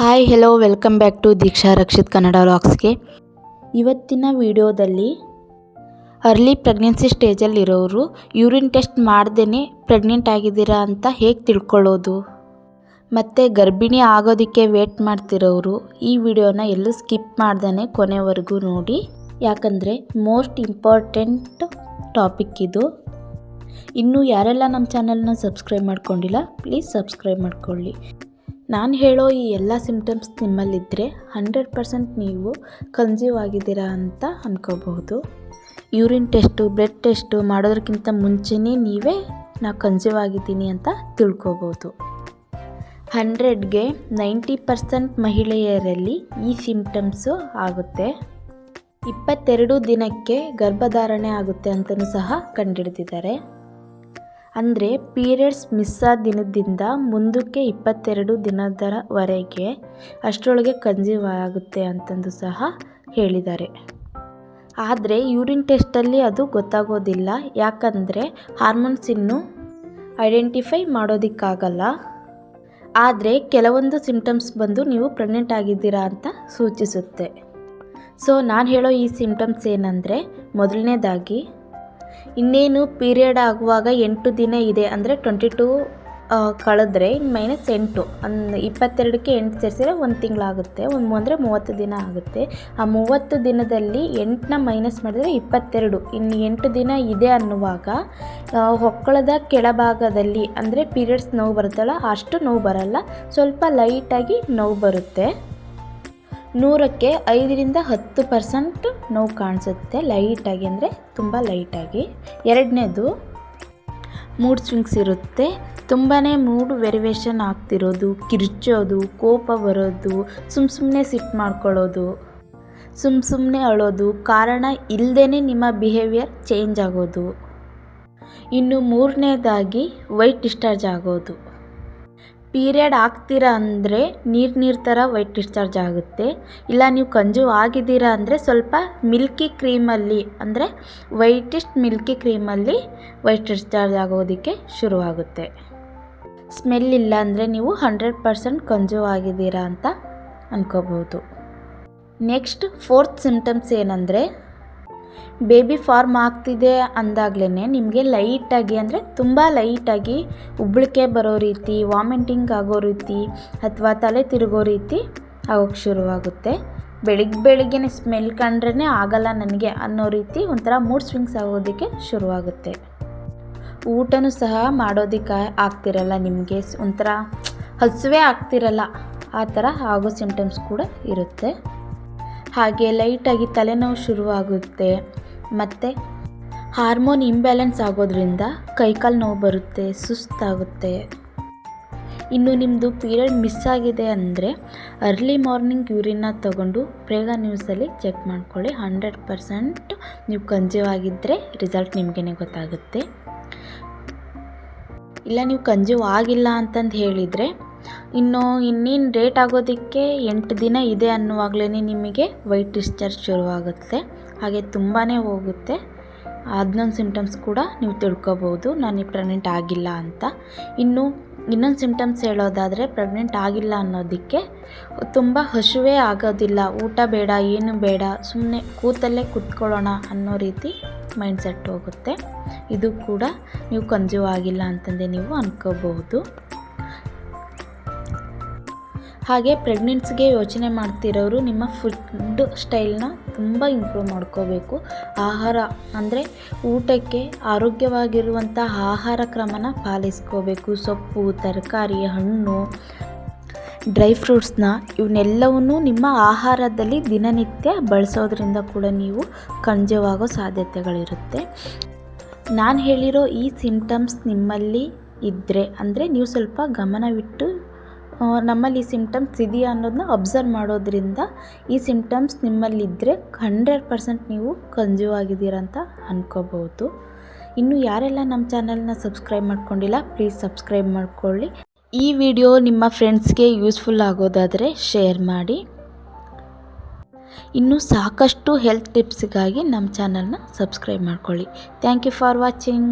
Hi hello welcome back to Deeksha Rakshith Kannada ವ್ಲಾಗ್ಸ್ಗೆ. ಇವತ್ತಿನ ವಿಡಿಯೋದಲ್ಲಿ ಅರ್ಲಿ ಪ್ರೆಗ್ನೆನ್ಸಿ ಸ್ಟೇಜಲ್ಲಿರೋರು ಯೂರಿನ್ ಟೆಸ್ಟ್ ಮಾಡ್ದೇ ಪ್ರೆಗ್ನೆಂಟ್ ಆಗಿದ್ದೀರಾ ಅಂತ ಹೇಗೆ ತಿಳ್ಕೊಳ್ಳೋದು, ಮತ್ತು ಗರ್ಭಿಣಿ ಆಗೋದಕ್ಕೆ ವೇಟ್ ಮಾಡ್ತಿರೋರು ಈ ವಿಡಿಯೋನ ಎಲ್ಲೂ ಸ್ಕಿಪ್ ಮಾಡ್ದೇ ಕೊನೆವರೆಗೂ ನೋಡಿ, ಯಾಕಂದರೆ ಮೋಸ್ಟ್ ಇಂಪಾರ್ಟೆಂಟ್ ಟಾಪಿಕ್ ಇದು. ಇನ್ನೂ ಯಾರೆಲ್ಲ ನಮ್ಮ ಚಾನಲ್ನ ಸಬ್ಸ್ಕ್ರೈಬ್ ಮಾಡ್ಕೊಂಡಿಲ್ಲ ಪ್ಲೀಸ್ ಸಬ್ಸ್ಕ್ರೈಬ್ ಮಾಡ್ಕೊಳ್ಳಿ. ನಾನು ಹೇಳೋ ಈ ಎಲ್ಲ ಸಿಮ್ಟಮ್ಸ್ ನಿಮ್ಮಲ್ಲಿದ್ದರೆ 100% ನೀವು ಕನ್ಸೀವ್ ಆಗಿದ್ದೀರಾ ಅಂತ ಅಂದ್ಕೋಬಹುದು. ಯೂರಿನ್ ಟೆಸ್ಟು, ಬ್ಲಡ್ ಟೆಸ್ಟು ಮಾಡೋದಕ್ಕಿಂತ ಮುಂಚೆನೇ ನೀವೇ ನಾನು ಕನ್ಸೀವ್ ಆಗಿದ್ದೀನಿ ಅಂತ ತಿಳ್ಕೊಬೋದು. 100ಗೆ 90% ಮಹಿಳೆಯರಲ್ಲಿ ಈ ಸಿಮ್ಟಮ್ಸು ಆಗುತ್ತೆ. 22 ದಿನಕ್ಕೆ ಗರ್ಭಧಾರಣೆ ಆಗುತ್ತೆ ಅಂತಲೂ ಸಹ ಕಂಡುಹಿಡಿದಿದ್ದಾರೆ. ಅಂದರೆ ಪೀರಿಯಡ್ಸ್ ಮಿಸ್ ಆದ ದಿನದಿಂದ ಮುಂದಕ್ಕೆ 22 ದಿನದವರೆಗೆ ಅಷ್ಟರೊಳಗೆ ಕನ್ಸೀವ್ ಆಗುತ್ತೆ ಅಂತಂದು ಸಹ ಹೇಳಿದ್ದಾರೆ. ಆದರೆ ಯೂರಿನ್ ಟೆಸ್ಟಲ್ಲಿ ಅದು ಗೊತ್ತಾಗೋದಿಲ್ಲ, ಯಾಕಂದರೆ ಹಾರ್ಮೋನ್ಸ್ ಇನ್ನೂ ಐಡೆಂಟಿಫೈ ಮಾಡೋದಕ್ಕಾಗಲ್ಲ. ಆದರೆ ಕೆಲವೊಂದು ಸಿಮ್ಟಮ್ಸ್ ಬಂದು ನೀವು ಪ್ರೆಗ್ನೆಂಟ್ ಆಗಿದ್ದೀರಾ ಅಂತ ಸೂಚಿಸುತ್ತೆ. ಸೊ ನಾನು ಹೇಳೋ ಈ ಸಿಮ್ಟಮ್ಸ್ ಏನಂದರೆ, ಮೊದಲನೇದಾಗಿ ಇನ್ನೇನು ಪೀರಿಯಡ್ ಆಗುವಾಗ 8 ದಿನ ಇದೆ ಅಂದರೆ 22 ಕಳೆದ್ರೆ -8 22ಕ್ಕೆ 8 ಸೇರಿಸಿದ್ರೆ 1 ತಿಂಗಳಾಗುತ್ತೆ. ಅಂದರೆ 30 ದಿನ ಆಗುತ್ತೆ. ಆ 30 ದಿನದಲ್ಲಿ 8ನ ಮೈನಸ್ ಮಾಡಿದರೆ 22, ಇನ್ನು 8 ದಿನ ಇದೆ ಅನ್ನುವಾಗ ಹೊಕ್ಕಳದ ಕೆಳಭಾಗದಲ್ಲಿ ಅಂದರೆ ಪೀರಿಯಡ್ಸ್ ನೋವು ಬರುತ್ತಲ್ಲ, ಅಷ್ಟು ನೋವು ಬರಲ್ಲ, ಸ್ವಲ್ಪ ಲೈಟಾಗಿ ನೋವು ಬರುತ್ತೆ. 100ಕ್ಕೆ 5ರಿಂದ 10% ನೋವು ಕಾಣಿಸುತ್ತೆ, ಲೈಟಾಗಿ ಅಂದರೆ ತುಂಬ ಲೈಟಾಗಿ. ಎರಡನೇದು ಮೂಡ್ ಸ್ವಿಂಗ್ಸ್ ಇರುತ್ತೆ. ತುಂಬಾ ಮೂಡ್ ವೆರಿವೇಷನ್ ಆಗ್ತಿರೋದು, ಕಿರ್ಚೋದು, ಕೋಪ ಬರೋದು, ಸುಮ್ಮನೆ ಸಿಟ್ಟು ಮಾಡ್ಕೊಳ್ಳೋದು, ಸುಮ್ಮನೆ ಅಳೋದು, ಕಾರಣ ಇಲ್ಲದೇ ನಿಮ್ಮ ಬಿಹೇವಿಯರ್ ಚೇಂಜ್ ಆಗೋದು. ಇನ್ನು ಮೂರನೇದಾಗಿ ವೈಟ್ ಡಿಸ್ಚಾರ್ಜ್ ಆಗೋದು. ಪೀರಿಯಡ್ ಆಗ್ತೀರಾ ಅಂದರೆ ನೀರು ಥರ ವೈಟ್ ಡಿಸ್ಚಾರ್ಜ್ ಆಗುತ್ತೆ. ಇಲ್ಲ ನೀವು ಕನ್ಸೀವ್ ಆಗಿದ್ದೀರಾ ಅಂದರೆ ಸ್ವಲ್ಪ ಮಿಲ್ಕಿ ಕ್ರೀಮಲ್ಲಿ ಅಂದರೆ ವೈಟಿಸ್ಟ್ ಮಿಲ್ಕಿ ಕ್ರೀಮಲ್ಲಿ ವೈಟ್ ಡಿಸ್ಚಾರ್ಜ್ ಆಗೋದಕ್ಕೆ ಶುರುವಾಗುತ್ತೆ. ಸ್ಮೆಲ್ ಇಲ್ಲ ಅಂದರೆ ನೀವು 100% ಕನ್ಸೀವ್ ಆಗಿದ್ದೀರಾ ಅಂತ ಅಂದ್ಕೋಬೋದು. ನೆಕ್ಸ್ಟ್ 4th ಸಿಮ್ಟಮ್ಸ್ ಏನಂದರೆ, ಬೇಬಿ ಫಾರ್ಮ್ ಆಗ್ತಿದೆ ಅಂದಾಗಲೇ ನಿಮಗೆ ಲೈಟಾಗಿ ಅಂದರೆ ತುಂಬ ಲೈಟಾಗಿ ಉಬ್ಬಳಿಕೆ ಬರೋ ರೀತಿ, ವಾಮಿಟಿಂಗ್ ಆಗೋ ರೀತಿ ಅಥವಾ ತಲೆ ತಿರುಗೋ ರೀತಿ ಆಗೋಕ್ಕೆ ಶುರುವಾಗುತ್ತೆ. ಬೆಳಿಗ್ಗೆ ಸ್ಮೆಲ್ ಕಂಡ್ರೇ ಆಗಲ್ಲ ನನಗೆ ಅನ್ನೋ ರೀತಿ ಒಂಥರ ಮೂಡ್ ಸ್ವಿಂಗ್ಸ್ ಆಗೋದಕ್ಕೆ ಶುರುವಾಗುತ್ತೆ. ಊಟನೂ ಸಹ ಮಾಡೋದಕ್ಕೆ ಆಗ್ತಿರಲ್ಲ, ನಿಮಗೆ ಒಂಥರ ಹಸುವೆ ಆಗ್ತಿರಲ್ಲ, ಆ ಥರ ಆಗೋ ಸಿಮ್ಟಮ್ಸ್ ಕೂಡ ಇರುತ್ತೆ. ಹಾಗೆ ಲೈಟಾಗಿ ತಲೆನೋವು ಶುರುವಾಗುತ್ತೆ. ಮತ್ತು ಹಾರ್ಮೋನ್ ಇಂಬ್ಯಾಲೆನ್ಸ್ ಆಗೋದ್ರಿಂದ ಕೈಕಾಲು ನೋವು ಬರುತ್ತೆ, ಸುಸ್ತಾಗುತ್ತೆ. ಇನ್ನು ನಿಮ್ಮದು ಪೀರಿಯಡ್ ಮಿಸ್ ಆಗಿದೆ ಅಂದರೆ ಅರ್ಲಿ ಮಾರ್ನಿಂಗ್ ಯೂರಿನ್ನ ತಗೊಂಡು ಪ್ರೇಗ ನ್ಯೂಸಲ್ಲಿ ಚೆಕ್ ಮಾಡ್ಕೊಳ್ಳಿ. 100% ನೀವು ಕನ್ಸೀವ್ ಆಗಿದ್ದರೆ ರಿಸಲ್ಟ್ ನಿಮಗೇ ಗೊತ್ತಾಗುತ್ತೆ. ಇಲ್ಲ ನೀವು ಕನ್ಸೀವ್ ಆಗಿಲ್ಲ ಅಂತಂದು ಹೇಳಿದರೆ ಇನ್ನೇನು ಡೇಟ್ ಆಗೋದಕ್ಕೆ 8 ದಿನ ಇದೆ ಅನ್ನುವಾಗಲೇ ನಿಮಗೆ ವೈಟ್ ಡಿಸ್ಚಾರ್ಜ್ ಶುರುವಾಗುತ್ತೆ. ಹಾಗೆ ತುಂಬಾ ಹೋಗುತ್ತೆ. ಅದನ್ನೊಂದು ಸಿಮ್ಟಮ್ಸ್ ಕೂಡ ನೀವು ತಿಳ್ಕೊಬೋದು, ನಾನು ಪ್ರೆಗ್ನೆಂಟ್ ಆಗಿಲ್ಲ ಅಂತ. ಇನ್ನೊಂದು ಸಿಮ್ಟಮ್ಸ್ ಹೇಳೋದಾದರೆ, ಪ್ರೆಗ್ನೆಂಟ್ ಆಗಿಲ್ಲ ಅನ್ನೋದಕ್ಕೆ ತುಂಬ ಹಸಿವೇ ಆಗೋದಿಲ್ಲ, ಊಟ ಬೇಡ ಏನು ಬೇಡ, ಸುಮ್ಮನೆ ಕೂತಲ್ಲೇ ಕೂತ್ಕೊಳ್ಳೋಣ ಅನ್ನೋ ರೀತಿ ಮೈಂಡ್ಸೆಟ್ ಹೋಗುತ್ತೆ. ಇದು ಕೂಡ ನೀವು ಕನ್ಸೀವ್ ಆಗಿಲ್ಲ ಅಂತಂದೇ ನೀವು ಅಂದ್ಕೋಬಹುದು. ಹಾಗೆ ಪ್ರೆಗ್ನೆನ್ಸಿಗೆ ಯೋಚನೆ ಮಾಡ್ತಿರೋರು ನಿಮ್ಮ ಫುಡ್ ಸ್ಟೈಲ್ನ ತುಂಬ ಇಂಪ್ರೂವ್ ಮಾಡ್ಕೋಬೇಕು. ಆಹಾರ ಅಂದರೆ ಊಟಕ್ಕೆ ಆರೋಗ್ಯವಾಗಿರುವಂಥ ಆಹಾರ ಕ್ರಮನ ಪಾಲಿಸ್ಕೋಬೇಕು. ಸೊಪ್ಪು, ತರಕಾರಿ, ಹಣ್ಣು, ಡ್ರೈ ಫ್ರೂಟ್ಸ್ನ ಇವನ್ನೆಲ್ಲವನ್ನೂ ನಿಮ್ಮ ಆಹಾರದಲ್ಲಿ ದಿನನಿತ್ಯ ಬಳಸೋದ್ರಿಂದ ಕೂಡ ನೀವು ಕನ್ಸೀವ್ ಆಗೋ ಸಾಧ್ಯತೆಗಳಿರುತ್ತೆ. ನಾನು ಹೇಳಿರೋ ಈ ಸಿಮ್ಟಮ್ಸ್ ನಿಮ್ಮಲ್ಲಿ ಇದ್ದರೆ ಅಂದರೆ ನೀವು ಸ್ವಲ್ಪ ಗಮನವಿಟ್ಟು ನಮ್ಮಲ್ಲಿ ಈ ಸಿಮ್ಟಮ್ಸ್ ಇದೆಯಾ ಅನ್ನೋದನ್ನ ಅಬ್ಸರ್ವ್ ಮಾಡೋದ್ರಿಂದ ಈ ಸಿಮ್ಟಮ್ಸ್ ನಿಮ್ಮಲ್ಲಿದ್ದರೆ 100% ನೀವು ಕನ್ಸೀವ್ ಆಗಿದ್ದೀರಾ ಅಂತ ಅಂದ್ಕೋಬೋದು. ಇನ್ನು ಯಾರೆಲ್ಲ ನಮ್ಮ ಚಾನಲ್ನ ಸಬ್ಸ್ಕ್ರೈಬ್ ಮಾಡ್ಕೊಂಡಿಲ್ಲ ಪ್ಲೀಸ್ ಸಬ್ಸ್ಕ್ರೈಬ್ ಮಾಡ್ಕೊಳ್ಳಿ. ಈ ವಿಡಿಯೋ ನಿಮ್ಮ ಫ್ರೆಂಡ್ಸ್ಗೆ ಯೂಸ್ಫುಲ್ ಆಗೋದಾದರೆ ಶೇರ್ ಮಾಡಿ. ಇನ್ನೂ ಸಾಕಷ್ಟು ಹೆಲ್ತ್ ಟಿಪ್ಸ್ಗಾಗಿ ನಮ್ಮ ಚಾನಲ್ನ ಸಬ್ಸ್ಕ್ರೈಬ್ ಮಾಡ್ಕೊಳ್ಳಿ. Thank you for watching.